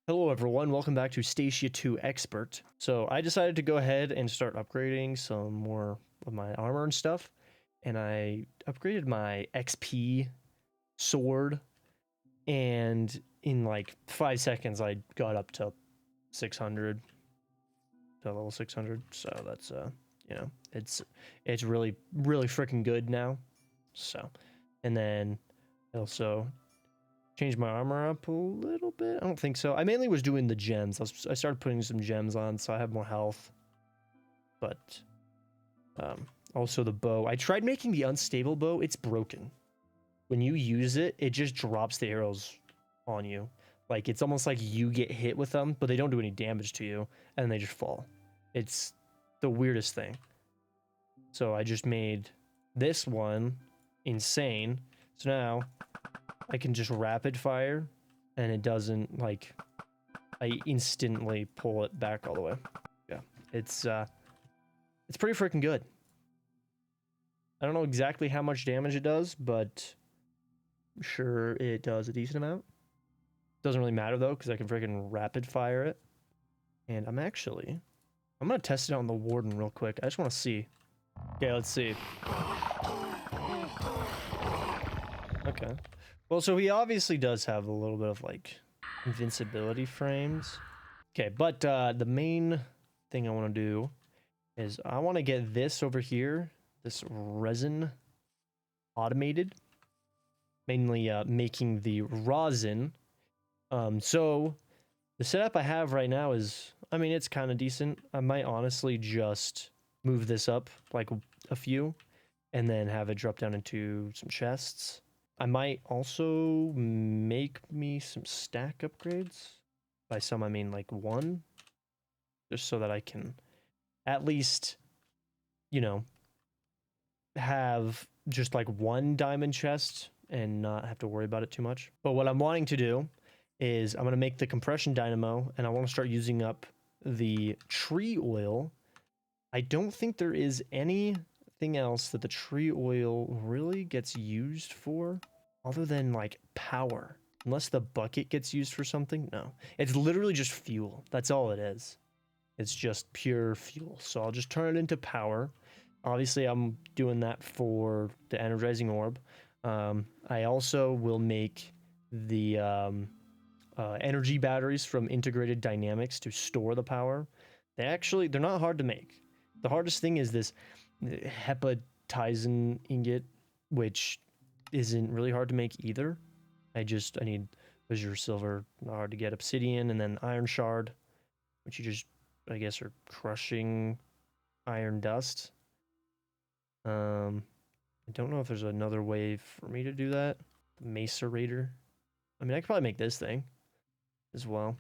Hello everyone, welcome back to Stacia 2 Expert. So I decided to go ahead and start upgrading some more of my armor and stuff. And I upgraded my XP sword, and in like 5 seconds I got up to 600, to level 600. So that's it's really freaking good now. So, and then I also changed my armor up a little bit. I don't think so. I mainly was doing the gems. I started putting some gems on, so I have more health. But also the bow. I tried making the unstable bow. It's broken. When you use it, it just drops the arrows on you. Like, it's almost like you get hit with them, but they don't do any damage to you, and they just fall. It's the weirdest thing. So I just made this one insane. So now I can just rapid fire, and it doesn't, like, I instantly pull it back all the way. Yeah, it's pretty freaking good. I don't know exactly how much damage it does, but I'm sure it does a decent amount. Doesn't really matter though, because I can freaking rapid fire it. And I'm gonna test it out on the warden real quick. I just want to see. Okay, let's see. Okay. Well, so he obviously does have a little bit of, like, invincibility frames. Okay, but the main thing I want to do is I want to get this over here, this resin automated, mainly making the rosin. So the setup I have right now is, I mean, it's kind of decent. I might honestly just move this up like a few and then have it drop down into some chests. I might also make me some stack upgrades. By some, I mean like one. Just so that I can at least, you know, have just like one diamond chest and not have to worry about it too much. But what I'm wanting to do is I'm going to make the compression dynamo, and I want to start using up the tree oil. I don't think there is anything else that the tree oil really gets used for other than like power. Unless the bucket gets used for something. No, it's literally just fuel. That's all it is. It's just pure fuel. So I'll just turn it into power. Obviously, I'm doing that for the energizing orb. I also will make the energy batteries from Integrated Dynamics to store the power. They're not hard to make. The hardest thing is this hepatizen ingot, which isn't really hard to make either. I need azure silver, not hard to get, obsidian, and then iron shard, which you just, I guess, are crushing iron dust. I don't know if there's another way for me to do that. The macerator. I mean, I could probably make this thing as well.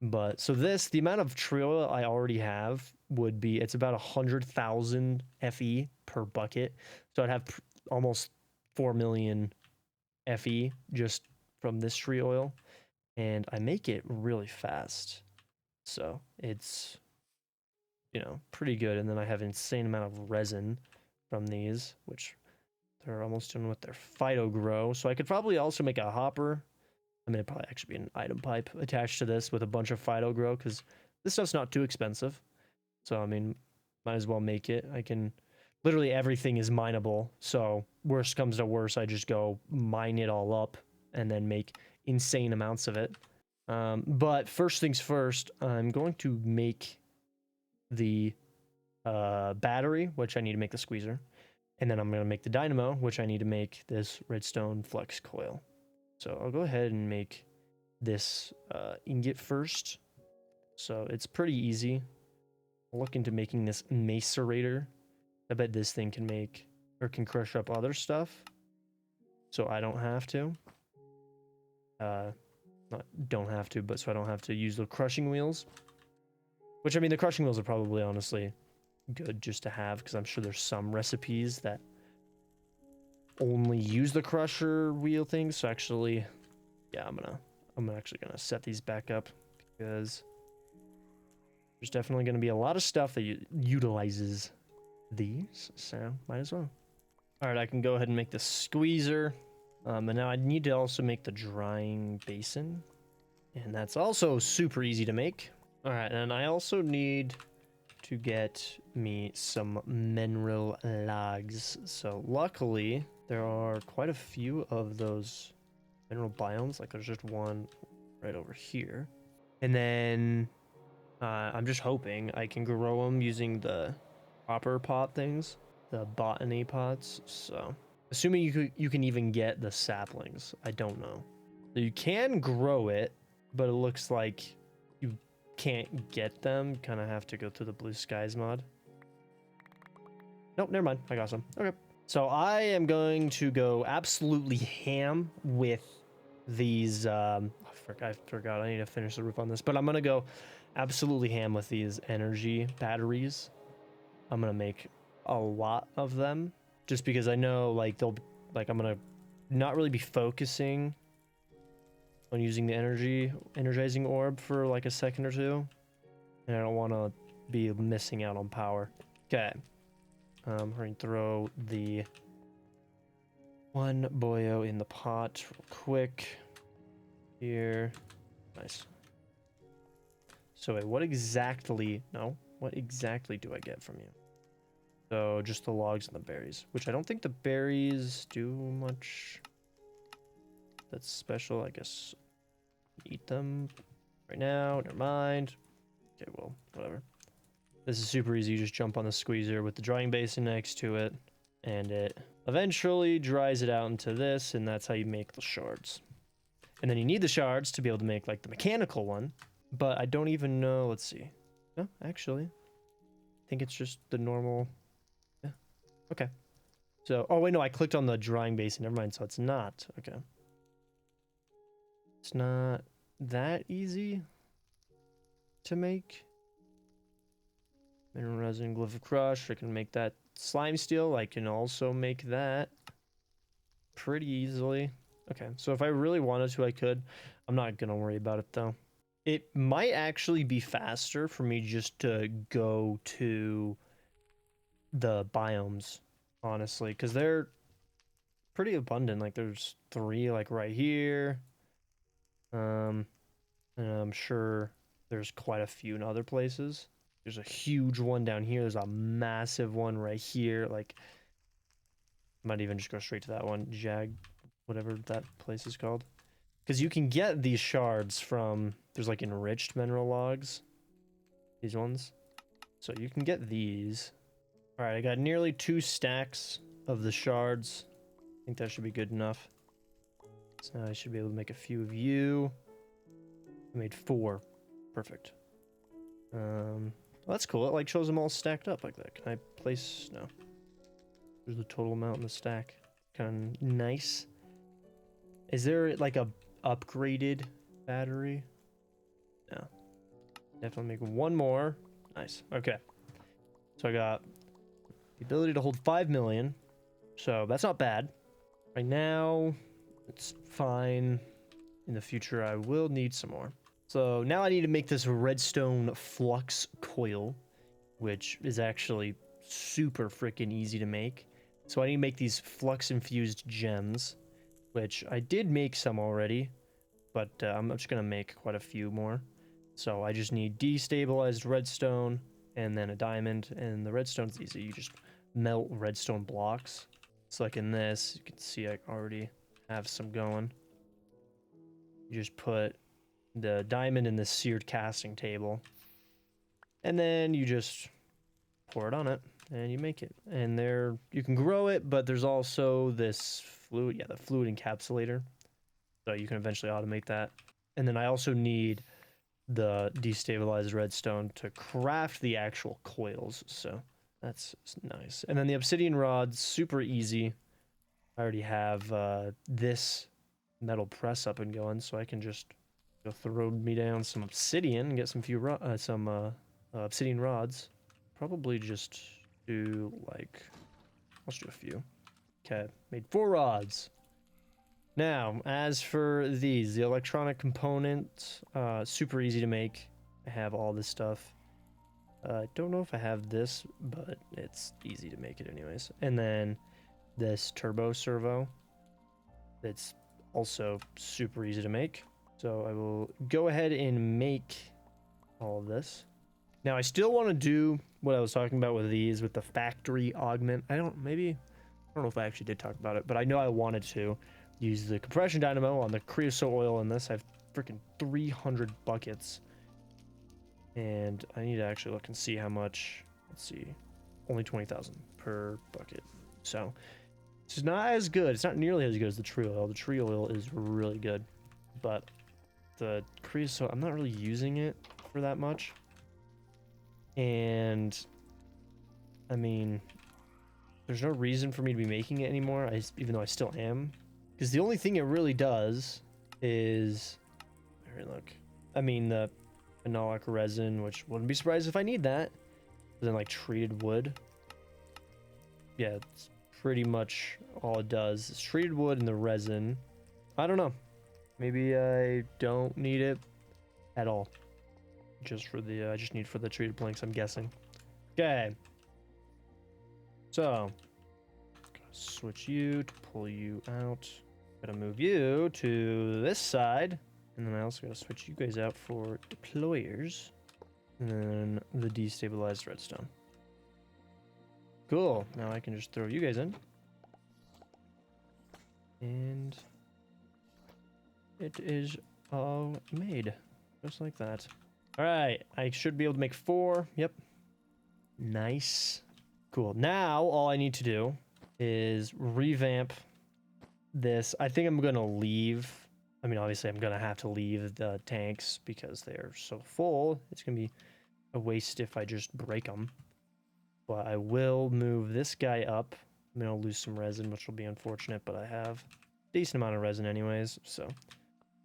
But so the amount of tree oil I already have would be, it's about 100,000 FE per bucket. So I'd have almost 4 million FE just from this tree oil. And I make it really fast. So it's, you know, pretty good. And then I have an insane amount of resin from these, which they're almost done with their phyto grow. So I could probably also make a hopper. I mean, it'd probably actually be an item pipe attached to this with a bunch of phyto grow, because this stuff's not too expensive. So, I mean, might as well make it. I can, literally everything is mineable. So worst comes to worst, I just go mine it all up and then make insane amounts of it. But first things first, I'm going to make the battery, which I need to make the squeezer. And then I'm going to make the dynamo, which I need to make this redstone flux coil. So I'll go ahead and make this ingot first. So it's pretty easy. I'll look into making this macerator. I bet this thing can make, or can crush up other stuff. So I don't have to. Don't have to, but so I don't have to use the crushing wheels. Which, I mean, the crushing wheels are probably honestly good just to have, because I'm sure there's some recipes that only use the crusher wheel thing. So actually, yeah, I'm actually gonna set these back up, because there's definitely gonna be a lot of stuff that utilizes these, so might as well. All right, I can go ahead and make the squeezer, and now I need to also make the drying basin, And that's also super easy to make. All right, and I also need to get me some mineral logs. So luckily, there are quite a few of those mineral biomes. Like there's just one right over here. And then I'm just hoping I can grow them using the copper pot things, the botany pots. So assuming you can even get the saplings, I don't know. So you can grow it, but it looks like you can't get them. Kind of have to go through the blue skies mod. Nope, never mind. I got some. Okay. So I am going to go absolutely ham with these. I forgot. I need to finish the roof on this, but I'm gonna go absolutely ham with these energy batteries. I'm gonna make a lot of them just because I know like I'm gonna not really be focusing on using the energizing orb for like a second or two, and I don't want to be missing out on power. Okay. We're going to throw the one boyo in the pot real quick. Here. Nice. So wait, what exactly do I get from you? So just the logs and the berries, which I don't think the berries do much that's special. I guess eat them right now. Never mind. Okay, well, whatever. This is super easy. You just jump on the squeezer with the drying basin next to it, and it eventually dries it out into this, and that's how you make the shards. And then you need the shards to be able to make like the mechanical one, but I don't even know. Let's see. No, actually, I think it's just the normal. Yeah. Okay. So, oh wait, no, I clicked on the drying basin. Never mind. So it's not. Okay. It's not that easy to make. Mineral resin, glyph of crush. I can make that slime steel. I can also make that pretty easily. Okay, so if I really wanted to, I could. I'm not gonna worry about it though. It might actually be faster for me just to go to the biomes, honestly, because they're pretty abundant. Like there's 3 like right here. And I'm sure there's quite a few in other places. There's a huge one down here. There's a massive one right here. Like, might even just go straight to that one. Whatever that place is called. Because you can get these shards from, there's like enriched mineral logs. These ones. So you can get these. All right, I got nearly 2 stacks of the shards. I think that should be good enough. So now I should be able to make a few of you. I made 4. Perfect. Well, that's cool. It like shows them all stacked up like that. Can I place? No. There's the total amount in the stack. Kind of nice. Is there like a upgraded battery? No. Definitely make 1 more. Nice. Okay. So I got the ability to hold 5 million. So that's not bad. Right now, it's fine. In the future, I will need some more. So now I need to make this redstone flux coil, which is actually super freaking easy to make. So I need to make these flux infused gems, which I did make some already, but I'm just going to make quite a few more. So I just need destabilized redstone and then a diamond, and the redstone's easy. You just melt redstone blocks. So like in this, you can see I already have some going. You just put the diamond in this seared casting table, and then you just pour it on it and you make it. And there you can grow it, but there's also this fluid, the fluid encapsulator, so you can eventually automate that. And then I also need the destabilized redstone to craft the actual coils, so that's nice. And then the obsidian rod's super easy. I already have this metal press up and going, so I can just go throw me down some obsidian and get some obsidian rods. Probably just do like, let's do a few. Okay, made 4 rods. Now, as for these, the electronic components, super easy to make. I have all this stuff. I don't know if I have this, but it's easy to make it anyways. And then this turbo servo. It's also super easy to make. So I will go ahead and make all of this. Now I still want to do what I was talking about with these, with the factory augment. I don't know if I actually did talk about it, but I know I wanted to use the compression dynamo on the creosote oil in this. I have freaking 300 buckets. And I need to actually look and see how much. Let's see. Only 20,000 per bucket. So it's not as good. It's not nearly as good as the tree oil. The tree oil is really good. But the creosote, I'm not really using it for that much. And I mean, there's no reason for me to be making it anymore, even though I still am. Because the only thing it really does is, here, look. I mean, the phenolic resin, which wouldn't be surprised if I need that. But then, like, treated wood. Yeah, it's pretty much all it does. It's treated wood and the resin. I don't know. Maybe I don't need it at all. Just for the, I just need for the treated planks, I'm guessing. Okay. So, switch you to pull you out. Gotta move you to this side. And then I also gotta switch you guys out for deployers. And then the destabilized redstone. Cool. Now I can just throw you guys in. And it is all made. Just like that. Alright. I should be able to make 4. Yep. Nice. Cool. Now all I need to do is revamp this. I think I'm gonna leave. I mean, obviously I'm gonna have to leave the tanks because they're so full. It's gonna be a waste if I just break them. But I will move this guy up. I'm gonna lose some resin, which will be unfortunate, but I have a decent amount of resin anyways. So,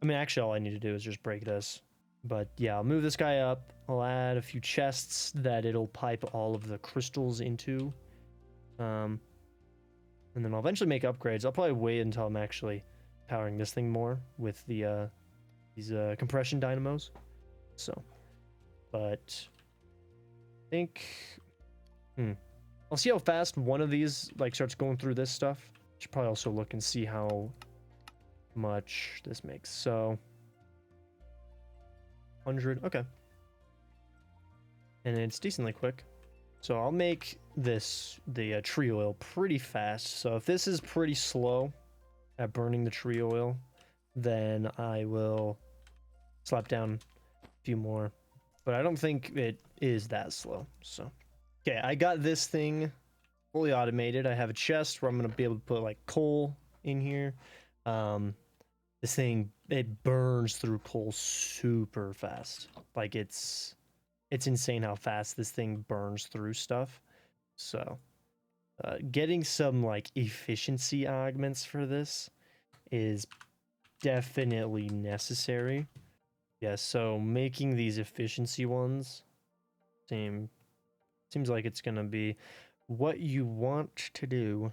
I mean, actually all I need to do is just break this. But yeah, I'll move this guy up. I'll add a few chests that it'll pipe all of the crystals into. And then I'll eventually make upgrades. I'll probably wait until I'm actually powering this thing more with the these compression dynamos. So, but I think I'll see how fast one of these like starts going through this stuff. Should probably also look and see how much this makes. So 100, okay. And it's decently quick. So I'll make this, the tree oil, pretty fast. So if this is pretty slow at burning the tree oil, then I will slap down a few more. But I don't think it is that slow. So, okay, I got this thing fully automated. I have a chest where I'm going to be able to put like coal in here. This thing, it burns through coal super fast. Like it's insane how fast this thing burns through stuff. So, getting some like efficiency augments for this is definitely necessary. Yeah, so making these efficiency ones seems like it's gonna be what you want to do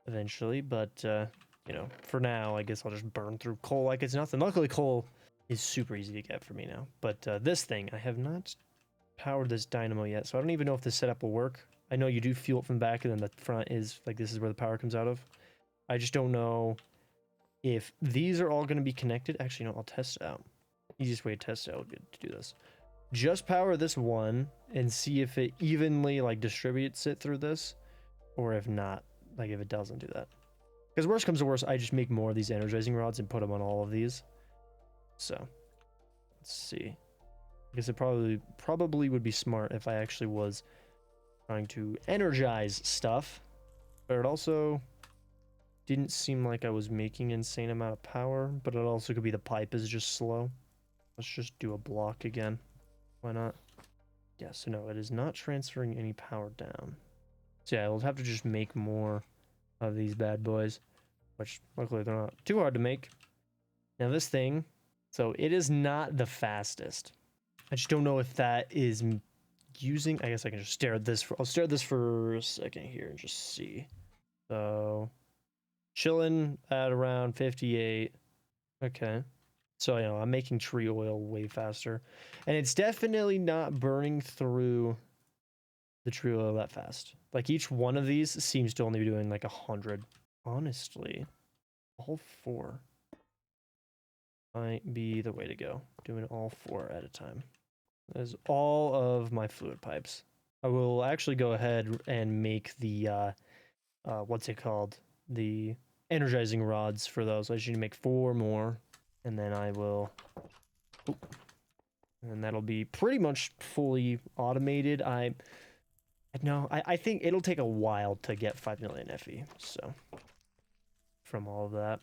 eventually, but you know, for now, I guess I'll just burn through coal like it's nothing. Luckily, coal is super easy to get for me now. But this thing, I have not powered this dynamo yet, so I don't even know if this setup will work. I know you do fuel it from the back, and then the front is like this is where the power comes out of. I just don't know if these are all going to be connected. Actually, no, I'll test it out. Easiest way to test it out would be to do this. Just power this one and see if it evenly like distributes it through this, or if not, like if it doesn't do that. Because worst comes to worst, I just make more of these energizing rods and put them on all of these. So let's see. I guess it probably would be smart if I actually was trying to energize stuff, but it also didn't seem like I was making an insane amount of power, but it also could be the pipe is just slow. Let's just do a block again. Why not? Yeah, so no, it is not transferring any power down. So yeah, we'll have to just make more of these bad boys, which luckily they're not too hard to make. Now this thing, so it is not the fastest. I just don't know if that is using, I guess I can just stare at this. I'll stare at this for a second here and just see. So chilling at around 58. Okay. So, you know, I'm making tree oil way faster. And it's definitely not burning through the tree oil that fast. Like each one of these seems to only be doing like 100. Honestly, all 4. might be the way to go. Doing all 4 at a time. That is all of my fluid pipes. I will actually go ahead and make the, what's it called? The energizing rods for those. I just need to make 4 more, and then I will... Oop, and that'll be pretty much fully automated. I think it'll take a while to get 5 million FE, so... From all of that.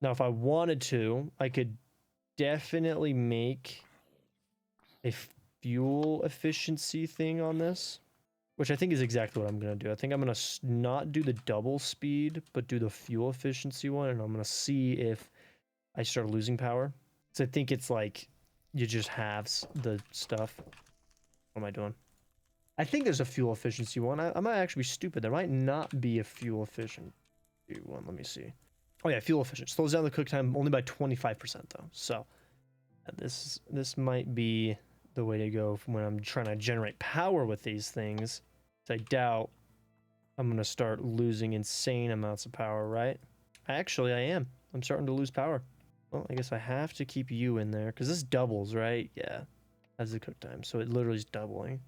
Now, if I wanted to, I could definitely make a fuel efficiency thing on this, which I think is exactly what I'm going to do. I think I'm going to not do the double speed, but do the fuel efficiency one, and I'm going to see if I start losing power. So I think it's like you just halves the stuff. What am I doing? I think there's a fuel efficiency one. I might actually be stupid. There might not be a fuel efficiency one. Let me see. Oh yeah, fuel efficient. Slows down the cook time only by 25% though. So this might be the way to go when I'm trying to generate power with these things. I doubt I'm gonna start losing insane amounts of power, right? Actually, I am. I'm starting to lose power. Well, I guess I have to keep you in there because this doubles, right? Yeah, as the cook time. So it literally is doubling.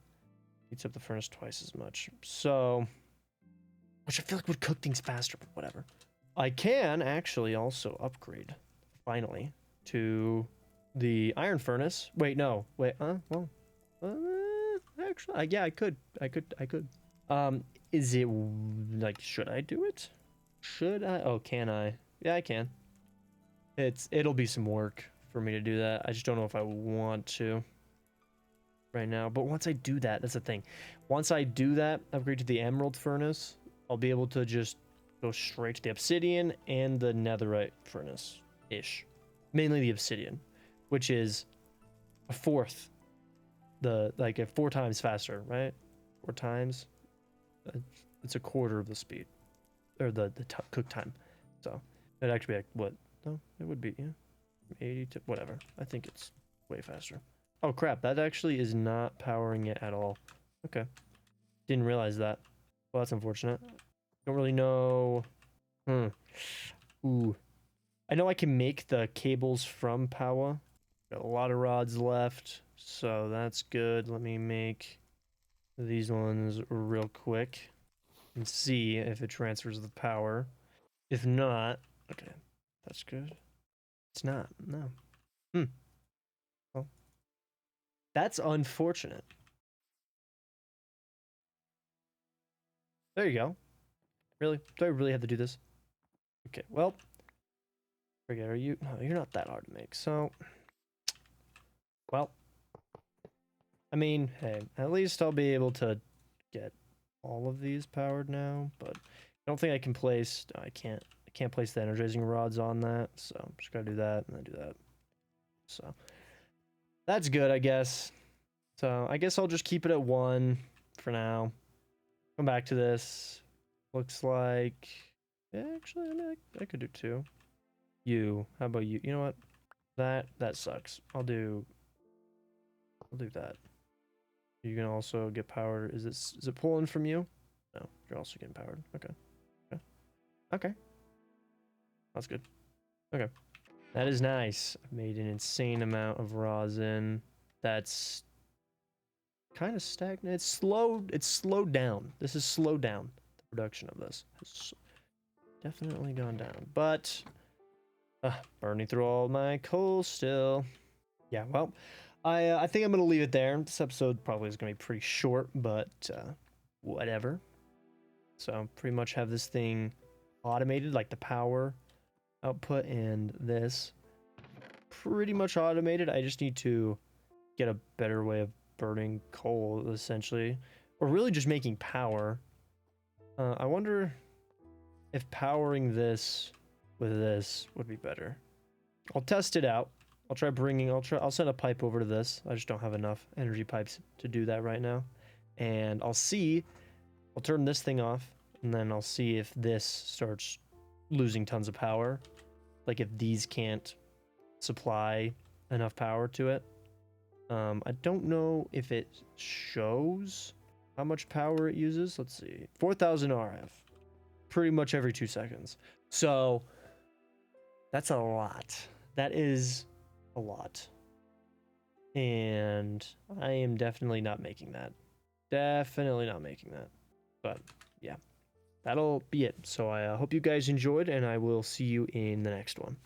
Heats up the furnace twice as much. So, which I feel like would cook things faster, but whatever. I can actually also upgrade, finally, to the iron furnace. Wait, no. Wait, well, actually, yeah, I could. Is it, like, should I do it? Should I? Oh, can I? Yeah, I can. It'll be some work for me to do that. I just don't know if I want to right now. But once I do that, that's the thing. Once I do that, upgrade to the emerald furnace, I'll be able to just go straight to the obsidian and the netherite furnace-ish. Mainly the obsidian, which is a fourth. Like 4 times faster, right? 4 times. It's a quarter of the speed. Or the cook time. So, it'd actually be like, what? No, it would be, yeah. 80 to, whatever. I think it's way faster. Oh crap, that actually is not powering it at all. Okay. Didn't realize that. Well, that's unfortunate. Don't really know. Ooh. I know I can make the cables from Powa. Got a lot of rods left, so that's good. Let me make these ones real quick and see if it transfers the power. If not, okay, that's good. It's not, no. Well, that's unfortunate. There you go. Really? Do I really have to do this? Okay, well, forget, are you? No, you're not that hard to make, so, well, I mean, hey, at least I'll be able to get all of these powered now, but I don't think I can place, no, I can't place the energizing rods on that, so I'm just gotta do that, and then do that. So, that's good, I guess. So, I guess I'll just keep it at 1 for now. Come back to this. Looks like, yeah, actually, I mean, I could do 2. You, how about you? You know what? That sucks. I'll do that. You can also get powered. Is it pulling from you? No, you're also getting powered. Okay. That's good. Okay. That is nice. I've made an insane amount of rosin. That's kind of stagnant. It's slowed down. This has slowed down. The production of this has definitely gone down. But burning through all my coal still. Yeah, well, I think I'm going to leave it there. This episode probably is going to be pretty short, but whatever. So pretty much have this thing automated, like the power output and this. Pretty much automated. I just need to get a better way of burning coal, essentially. Or really just making power. I wonder if powering this with this would be better. I'll test it out. I'll send a pipe over to this. I just don't have enough energy pipes to do that right now. And I'll turn this thing off, and then I'll see if this starts losing tons of power. Like if these can't supply enough power to it. I don't know if it shows how much power it uses. Let's see. 4,000 RF. Pretty much every 2 seconds. So that's a lot. That is a lot. And I am definitely not making that. Definitely not making that. But yeah, that'll be it. So I hope you guys enjoyed, and I will see you in the next one.